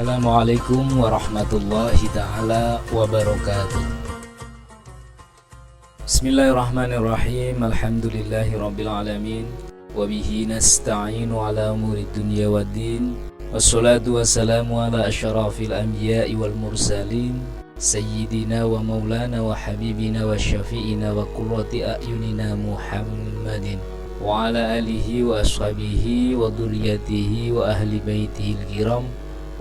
Assalamualaikum warahmatullahi ta'ala wabarakatuh. Bismillahirrahmanirrahim. Alhamdulillahi rabbil alamin. Wabihi nasta'inu ala umuri dunya waddin. Wassalatu wassalamu ala asyrafil anbiya'i wal mursalin, Sayyidina wa maulana wa habibina wa syafi'ina wa qurrati a'yunina Muhammadin wa ala alihi wa ashabihi wa dhurriyyatihi wa ahli baitihi al-kiram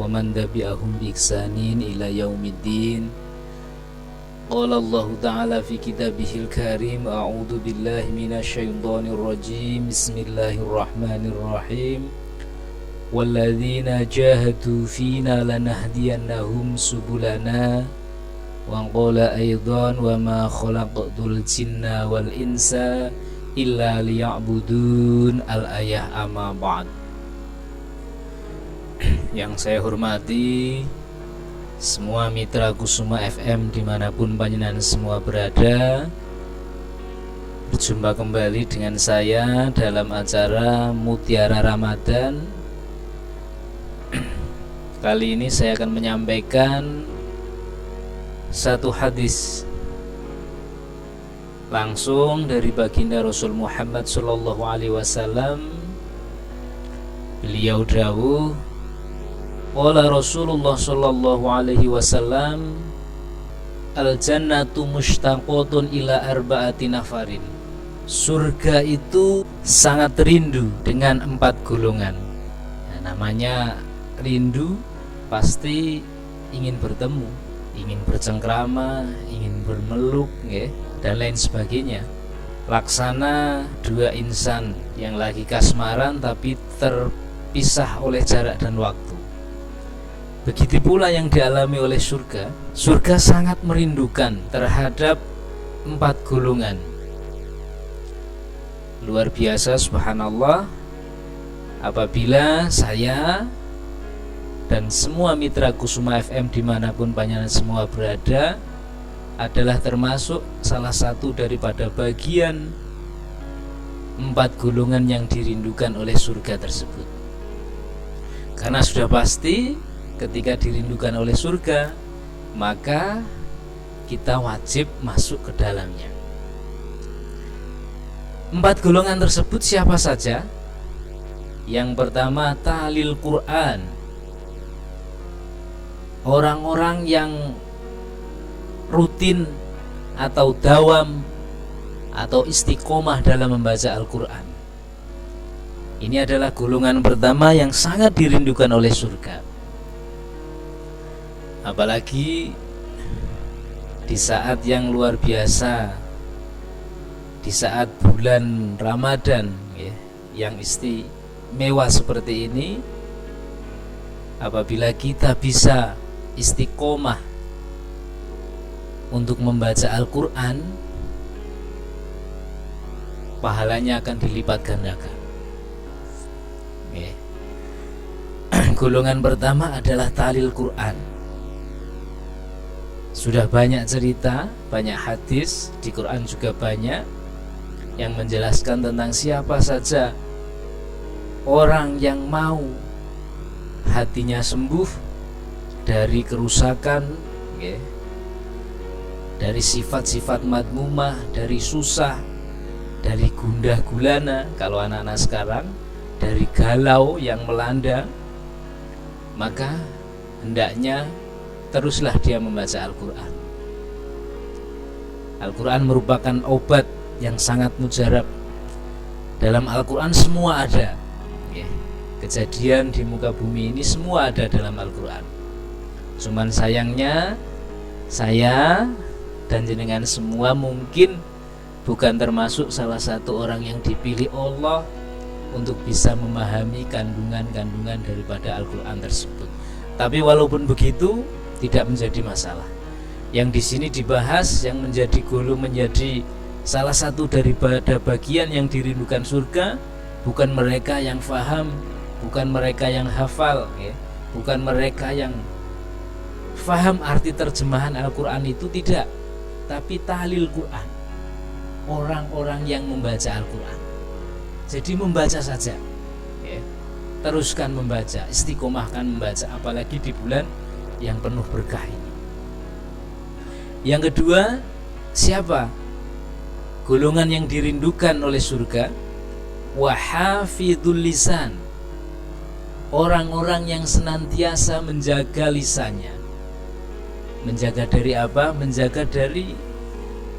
wa man tabi'ahum bi ihsanin ila yaumiddin. Qala Allah Ta'ala fi kitabihil karim, a'udzu billahi minasyaitonir rajim. Bismillahirrahmanirrahim. Walladzina jahadu fina lanahdiyannahum subulana wa qala aidan wa ma khalaqtul jinna wal insa illa liya'budun. Al-ayah amma ba'd. Yang saya hormati semua mitra Kusuma FM dimanapun panjenengan semua berada, berjumpa kembali dengan saya dalam acara Mutiara Ramadan. Kali ini saya akan menyampaikan satu hadis langsung dari baginda Rasul Muhammad SAW. Beliau dawuh, qala Rasulullah sallallahu alaihi wasallam, al-jannatu mushtaqatun ila arba'ati nafarin. Surga itu sangat rindu dengan 4 golongan. Namanya rindu pasti ingin bertemu, ingin bercengkrama, ingin bermeluk, dan lain sebagainya. Laksana 2 insan yang lagi kasmaran tapi terpisah oleh jarak dan waktu. Begitu pula yang dialami oleh surga. Surga sangat merindukan terhadap 4 golongan. Luar biasa, subhanallah, apabila saya dan semua mitra Kusuma FM dimanapun panjenengan semua berada adalah termasuk salah satu daripada bagian 4 golongan yang dirindukan oleh surga tersebut. Karena sudah pasti ketika dirindukan oleh surga, maka kita wajib masuk ke dalamnya. 4 golongan tersebut siapa saja? Yang pertama, talil Quran. Orang-orang yang rutin atau dawam atau istiqomah dalam membaca Al-Quran. Ini adalah golongan pertama yang sangat dirindukan oleh surga. Apalagi di saat yang luar biasa, di saat bulan Ramadan yang istimewa seperti ini, apabila kita bisa istiqomah untuk membaca Al-Quran, pahalanya akan dilipat gandakan. Golongan pertama adalah talil Quran. Sudah banyak cerita, banyak hadis, di Quran juga banyak yang menjelaskan tentang siapa saja orang yang mau hatinya sembuh dari kerusakan, dari sifat-sifat madmumah, dari susah, dari gundah gulana, kalau anak-anak sekarang, dari galau yang melanda, maka hendaknya teruslah dia membaca Al-Quran. Al-Quran merupakan obat yang sangat mujarab. Dalam Al-Quran semua ada. Kejadian di muka bumi ini semua ada dalam Al-Quran. Cuman sayangnya saya dan jenengan semua mungkin bukan termasuk salah satu orang yang dipilih Allah untuk bisa memahami kandungan-kandungan daripada Al-Quran tersebut. Tapi walaupun begitu, tidak menjadi masalah. Yang di sini dibahas yang menjadi salah satu daripada bagian yang dirindukan surga, bukan mereka yang faham, bukan mereka yang hafal, bukan mereka yang faham arti terjemahan Al-Quran itu, tidak, tapi tahlil Quran, orang-orang yang membaca Al-Quran. Jadi membaca saja, teruskan membaca, istiqomahkan membaca, apalagi di bulan yang penuh berkah ini. Yang kedua, siapa? Golongan yang dirindukan oleh surga. Wahafidul lisan, orang-orang yang senantiasa menjaga lisannya. Menjaga dari apa? Menjaga dari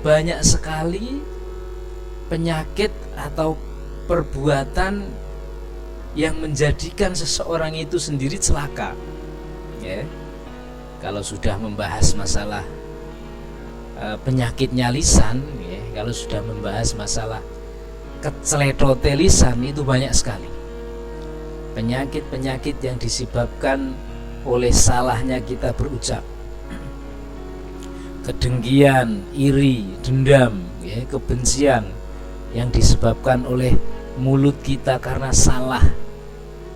banyak sekali penyakit atau perbuatan yang menjadikan seseorang itu sendiri celaka. Ya. Kalau sudah membahas masalah penyakitnya lisan, ya, kalau sudah membahas masalah keceledote lisan, itu banyak sekali penyakit-penyakit yang disebabkan oleh salahnya kita berucap. Kedengkian, iri, dendam, ya, kebencian yang disebabkan oleh mulut kita karena salah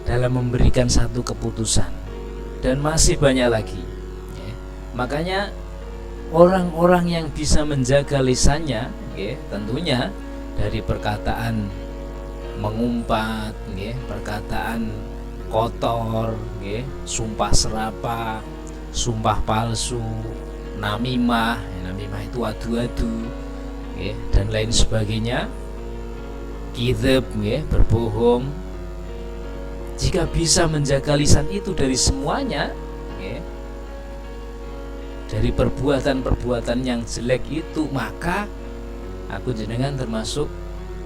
dalam memberikan satu keputusan, dan masih banyak lagi, ya. Makanya orang-orang yang bisa menjaga lisannya, ya, tentunya dari perkataan mengumpat, ya, perkataan kotor, ya, sumpah serapah, sumpah palsu, namimah, namimah itu adu-adu, ya, dan lain sebagainya, kizib, ya, berbohong. Jika bisa menjaga lisan itu dari semuanya, ya, dari perbuatan-perbuatan yang jelek itu, maka aku jenengan termasuk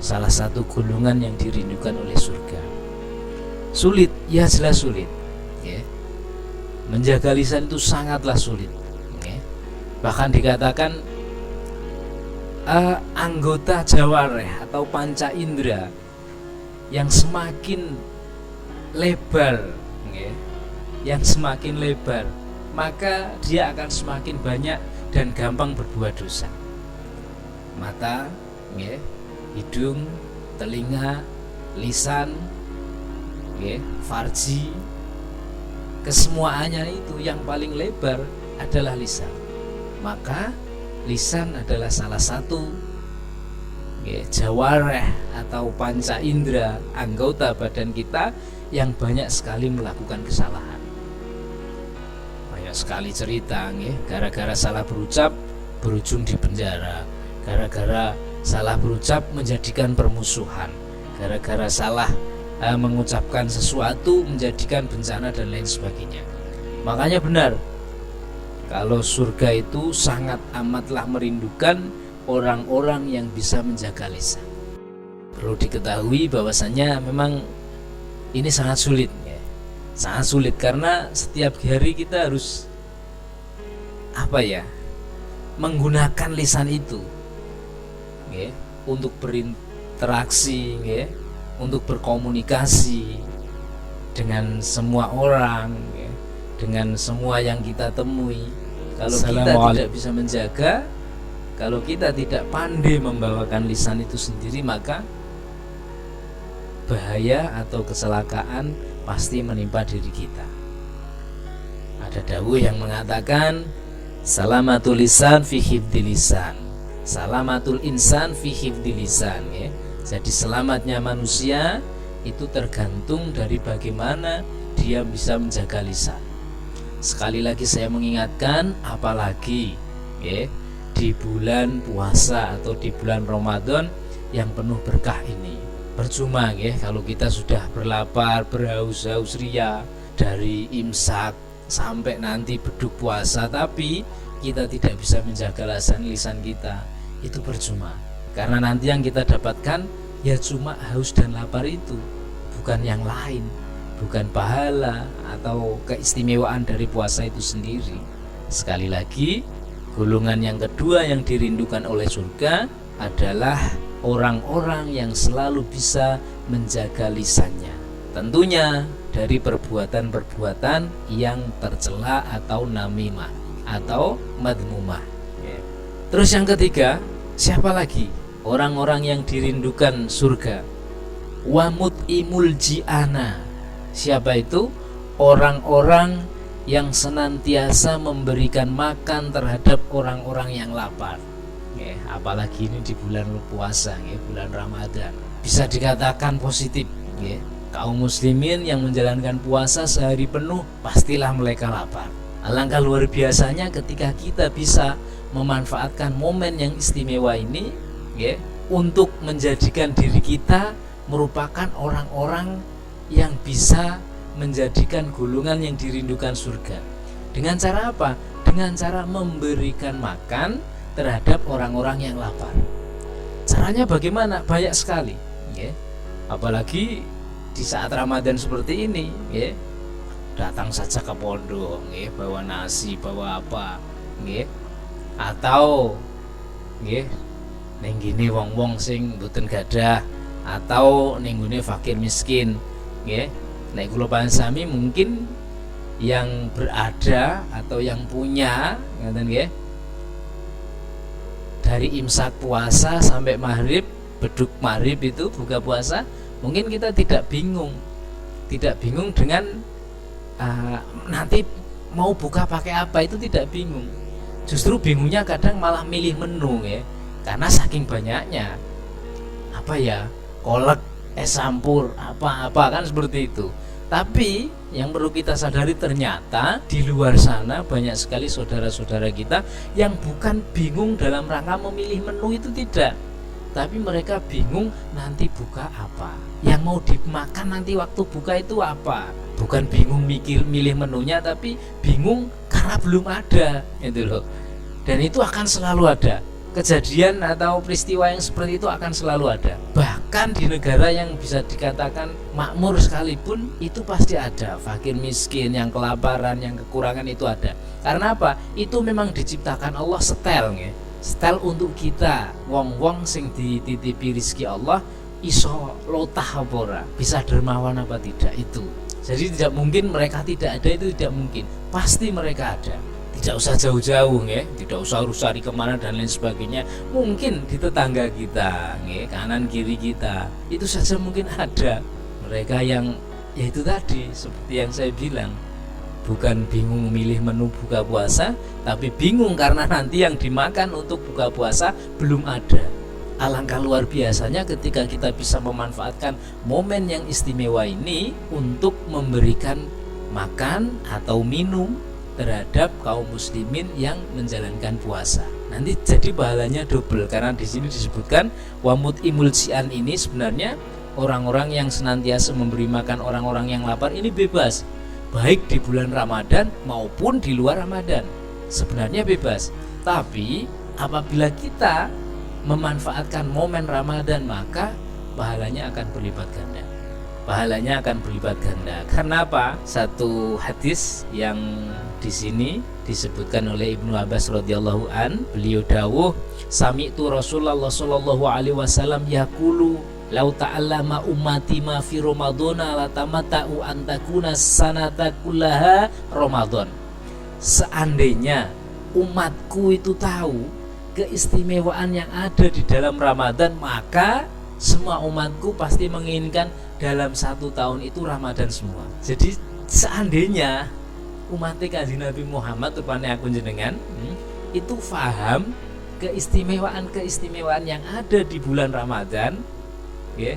salah satu golongan yang dirindukan oleh surga. Sulit, ya jelas sulit, ya. Menjaga lisan itu sangatlah sulit, ya. Bahkan dikatakan anggota jawareh atau panca indera yang semakin lebar, ya, yang semakin lebar, maka dia akan semakin banyak dan gampang berbuat dosa. Mata, ya, hidung, telinga, lisan, ya, farji, kesemuanya itu yang paling lebar adalah lisan. Maka lisan adalah salah satu, ya, jawareh atau panca indera, anggota badan kita yang banyak sekali melakukan kesalahan. Banyak sekali cerita, ya, gara-gara salah berucap berujung di penjara, gara-gara salah berucap menjadikan permusuhan, gara-gara salah mengucapkan sesuatu menjadikan bencana dan lain sebagainya. Makanya benar, kalau surga itu sangat amatlah merindukan orang-orang yang bisa menjaga lisan. Perlu diketahui bahwasanya memang ini sangat sulit, ya. Sangat sulit karena setiap hari kita harus menggunakan lisan itu, ya, untuk berinteraksi, ya, untuk berkomunikasi dengan semua orang, ya, dengan semua yang kita temui. Kalau kita tidak bisa menjaga, kalau kita tidak pandai membawakan lisan itu sendiri, maka bahaya atau kecelakaan pasti menimpa diri kita. Ada dawuh yang mengatakan, salamatul lisan fi hifdzi lisan, salamatul insan fi hifdzi lisan, ya. Jadi selamatnya manusia itu tergantung dari bagaimana dia bisa menjaga lisan. Sekali lagi saya mengingatkan, apalagi, ya, di bulan puasa atau di bulan Ramadan yang penuh berkah ini. Percuma, ya, kalau kita sudah berlapar, berhaus-haus ria dari imsak sampai nanti beduk puasa, tapi kita tidak bisa menjaga lisan kita, itu percuma. Karena nanti yang kita dapatkan ya cuma haus dan lapar itu, bukan yang lain, bukan pahala atau keistimewaan dari puasa itu sendiri. Sekali lagi, golongan yang kedua yang dirindukan oleh surga adalah orang-orang yang selalu bisa menjaga lisannya, tentunya dari perbuatan-perbuatan yang tercela atau namimah atau madmumah. Terus yang ketiga, siapa lagi orang-orang yang dirindukan surga? Wamut imul ji'ana. Siapa itu? Orang-orang yang senantiasa memberikan makan terhadap orang-orang yang lapar. Apalagi ini di bulan puasa, bulan Ramadan, bisa dikatakan positif, kaum muslimin yang menjalankan puasa sehari penuh pastilah mereka lapar. Alangkah luar biasanya ketika kita bisa memanfaatkan momen yang istimewa ini ya, untuk menjadikan diri kita merupakan orang-orang yang bisa menjadikan golongan yang dirindukan surga. Dengan cara apa? Dengan cara memberikan makan terhadap orang-orang yang lapar. Caranya bagaimana? Banyak sekali ya. Apalagi di saat Ramadan seperti ini ya, datang saja ke pondok ya, bawa nasi, bawa apa ya, atau ya ning gini wong-wong sing mboten gadah, atau ning gone fakir miskin ya. Nek kula pansami mungkin yang berada atau yang punya ngaten nggih, dari imsak puasa sampai maghrib, beduk maghrib itu buka puasa, mungkin kita tidak bingung dengan nanti mau buka pakai apa, itu tidak bingung. Justru bingungnya kadang malah milih menu ya, karena saking banyaknya apa ya, kolak, es campur, apa-apa kan seperti itu. Tapi yang perlu kita sadari ternyata di luar sana banyak sekali saudara-saudara kita yang bukan bingung dalam rangka memilih menu itu, tidak, tapi mereka bingung nanti buka apa, yang mau dimakan nanti waktu buka itu apa. Bukan bingung milih menunya, tapi bingung karena belum ada itu loh. Dan itu akan selalu ada. Kejadian atau peristiwa yang seperti itu akan selalu ada. Bahkan di negara yang bisa dikatakan makmur sekalipun, itu pasti ada fakir miskin, yang kelaparan, yang kekurangan, itu ada. Karena apa? Itu memang diciptakan Allah setel nggih. Setel untuk kita, wong-wong sing dititipi rezeki Allah iso lotah apa ora, bisa dermawan apa tidak, itu. Jadi tidak mungkin mereka tidak ada, itu tidak mungkin. Pasti mereka ada. Tidak usah jauh-jauh ya, tidak usah harus cari kemana dan lain sebagainya. Mungkin di tetangga kita ya, kanan kiri kita, itu saja mungkin ada mereka yang ya itu tadi seperti yang saya bilang, bukan bingung milih menu buka puasa, tapi bingung karena nanti yang dimakan untuk buka puasa belum ada. Alangkah luar biasanya ketika kita bisa memanfaatkan momen yang istimewa ini untuk memberikan makan atau minum terhadap kaum muslimin yang menjalankan puasa. Nanti jadi pahalanya double, karena di sini disebutkan wamut imul sian, ini sebenarnya orang-orang yang senantiasa memberi makan orang-orang yang lapar ini bebas, baik di bulan Ramadan maupun di luar Ramadan, sebenarnya bebas. Tapi apabila kita memanfaatkan momen Ramadan, maka pahalanya akan berlipat ganda. Pahalanya akan berlipat ganda. Karena apa? Satu hadis yang di sini disebutkan oleh Ibnu Abbas radhiyallahu an, beliau dawuh, sami'tu Rasulullah sallallahu alaihi wasallam yaqulu lau ta'allama ummati ma fi ramadhana latamata'u an takuna sanata kullaha Ramadan. Seandainya umatku itu tahu keistimewaan yang ada di dalam Ramadan, maka semua umatku pasti menginginkan dalam satu tahun itu Ramadan semua. Jadi seandainya umat Kanjeng Nabi Muhammad rupanya aku jenengan itu paham keistimewaan yang ada di bulan Ramadan ya,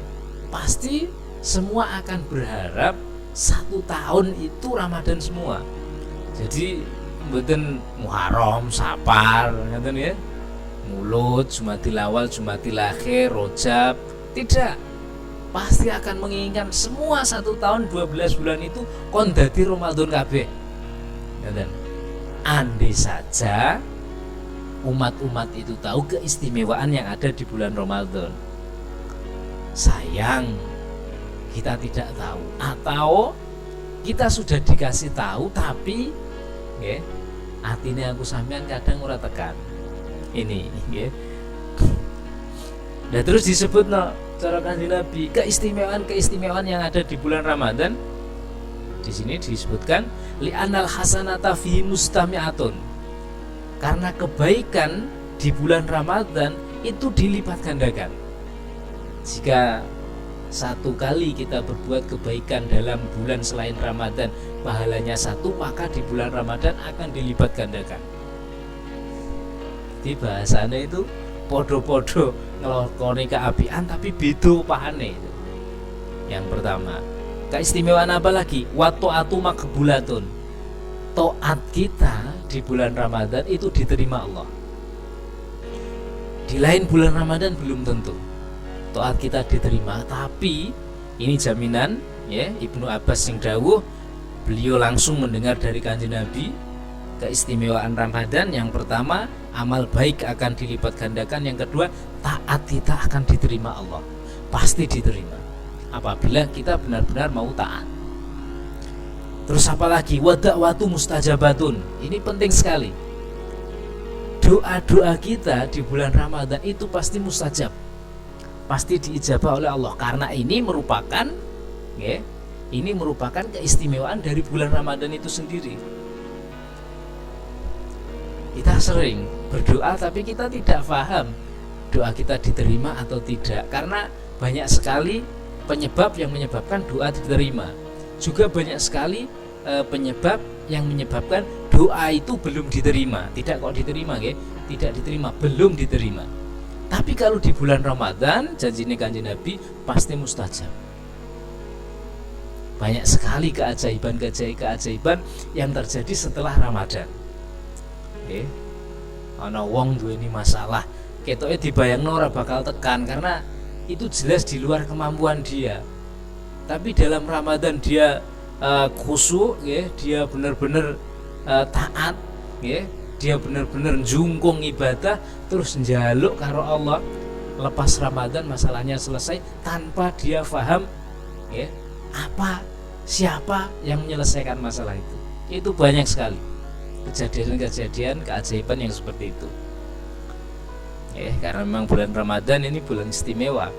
pasti semua akan berharap satu tahun itu Ramadan semua. Jadi mboten Muharram, Safar ngoten ya, Mulud, Jumadil Awal, Jumadil Akhir, Rajab, tidak. Pasti akan menginginkan semua satu tahun 12 bulan itu kon dadi Ramadan kabeh. Dan andai saja umat-umat itu tahu keistimewaan yang ada di bulan Ramadan. Sayang kita tidak tahu, atau kita sudah dikasih tahu tapi ya, atine aku sampean kadang ora tekan. Ini ya. Dan terus disebut cara Kanjeng Nabi keistimewaan yang ada di bulan Ramadan. Di sini disebutkan li'anal hasanata fihi mustami'atun, karena kebaikan di bulan Ramadan itu dilipat gandakan. Jika satu kali kita berbuat kebaikan dalam bulan selain Ramadan, pahalanya satu, maka di bulan Ramadan akan dilipat gandakan. Di bahasanya itu podo-podo ngelakoni keapian tapi beda pahane itu. Yang pertama. Keistimewaan apa lagi? Wa ta'atu maqbulatun. Taat kita di bulan Ramadan itu diterima Allah. Di lain bulan Ramadan belum tentu taat kita diterima, tapi ini jaminan ya. Ibnu Abbas sing dawuh, beliau langsung mendengar dari Kanjeng Nabi keistimewaan Ramadan. Yang pertama, amal baik akan dilipat gandakan. Yang kedua, taat kita akan diterima Allah. Pasti diterima apabila kita benar-benar mau taat. Terus apa lagi? Wa da'watu mustajabatun. Ini penting sekali. Doa-doa kita di bulan Ramadan itu pasti mustajab, pasti diijabah oleh Allah. Karena ini merupakan ya, ini merupakan keistimewaan dari bulan Ramadan itu sendiri. Kita sering berdoa tapi kita tidak paham doa kita diterima atau tidak, karena banyak sekali penyebab yang menyebabkan doa diterima. Juga banyak sekali penyebab yang menyebabkan doa itu belum diterima. Tidak kok diterima ya, tidak diterima, belum diterima. Tapi kalau di bulan Ramadan, janjinya Kanjeng Nabi pasti mustajab. Banyak sekali keajaiban yang terjadi setelah Ramadan. Oke. Ana wong duweni masalah, ketoke dibayangno ora bakal tekan karena itu jelas di luar kemampuan dia. Tapi dalam Ramadan dia khusyuk ya, dia benar-benar taat ya, dia benar-benar njungkung ibadah terus njaluk karo Allah. Lepas Ramadan masalahnya selesai tanpa dia paham ya, siapa yang menyelesaikan masalah itu. Itu banyak sekali kejadian-kejadian keajaiban yang seperti itu. Karena memang bulan Ramadan ini bulan istimewa.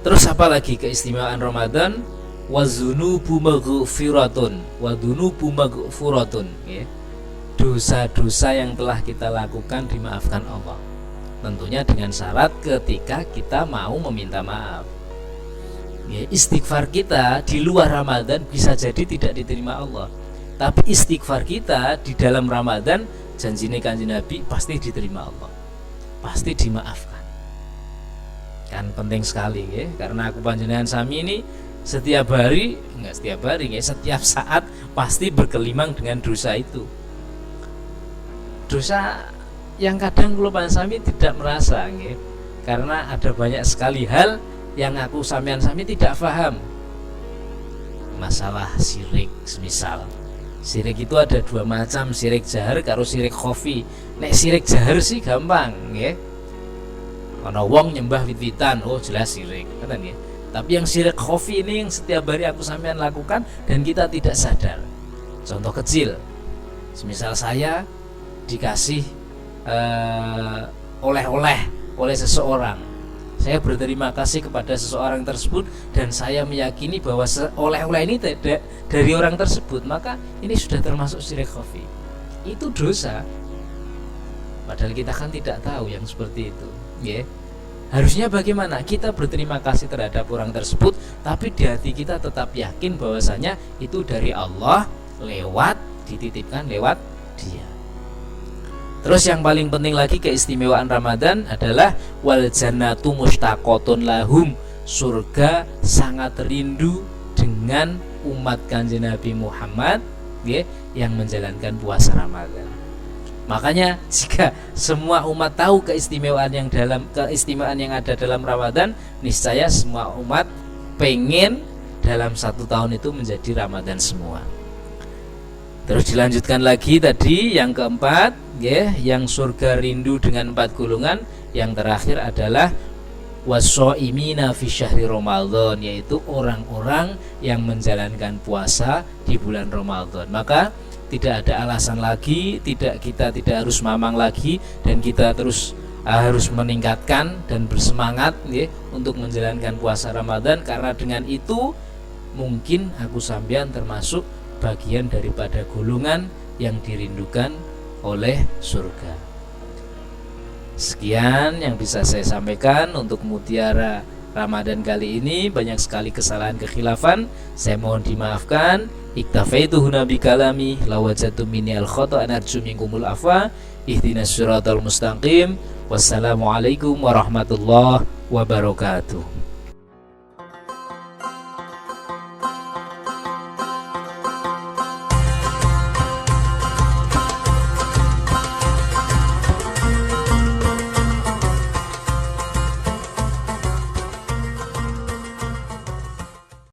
Terus apa lagi keistimewaan Ramadan? Wazunubu maghfiratun, wadunubu maghfuratun. Dosa-dosa yang telah kita lakukan dimaafkan Allah. Tentunya dengan syarat ketika kita mau meminta maaf. Istighfar kita di luar Ramadan bisa jadi tidak diterima Allah. Tapi istighfar kita di dalam Ramadan, janjinya Kanjeng Nabi pasti diterima Allah, pasti dimaafkan. Kan penting sekali ya, karena aku panjenengan sami ini setiap hari, setiap saat pasti berkelimang dengan dosa itu. Dosa yang kadang kula panjenengan sami tidak merasa ya, karena ada banyak sekali hal yang aku sampean sami tidak paham. Masalah syirik semisal. Syirik itu ada dua macam, syirik jahar karo syirik khafi. Nek syirik jahar sih gampang nggih. Ana wong nyembah wit-witan, oh jelas syirik, ngoten nggih. Tapi yang syirik khafi ini yang setiap hari aku sampean lakukan dan kita tidak sadar. Contoh kecil, semisal saya dikasih oleh-oleh oleh seseorang. Saya berterima kasih kepada seseorang tersebut dan saya meyakini bahwa oleh-oleh ini tidak dari orang tersebut, maka ini sudah termasuk syirik khafi. Itu dosa. Padahal kita kan tidak tahu yang seperti itu, ya. Harusnya bagaimana? Kita berterima kasih terhadap orang tersebut, tapi di hati kita tetap yakin bahwasanya itu dari Allah, dititipkan lewat dia. Terus yang paling penting lagi keistimewaan Ramadan adalah wal jannatu mustaqotun lahum, surga sangat rindu dengan umat Kanjeng Nabi Muhammad ya, yang menjalankan puasa Ramadan. Makanya jika semua umat tahu keistimewaan yang ada dalam Ramadan, niscaya semua umat pengen dalam satu tahun itu menjadi Ramadan semua. Terus dilanjutkan lagi tadi yang keempat ya, yang surga rindu dengan 4 golongan. Yang terakhir adalah washoimina fi syahri Ramadan, yaitu orang-orang yang menjalankan puasa di bulan Ramadan. Maka tidak ada alasan lagi, kita tidak harus mamang lagi, dan kita terus harus meningkatkan dan bersemangat ya, untuk menjalankan puasa Ramadan, karena dengan itu mungkin aku sampean termasuk bagian daripada golongan yang dirindukan oleh surga. Sekian yang bisa saya sampaikan untuk Mutiara Ramadan kali ini. Banyak sekali kesalahan kekhilafan, saya mohon dimaafkan. Iktafaitu huna bi kalami lawajatu minni al khata'an arju minkumul afwa. Ihdinas siratal mustaqim. Wassalamualaikum warahmatullahi wabarakatuh.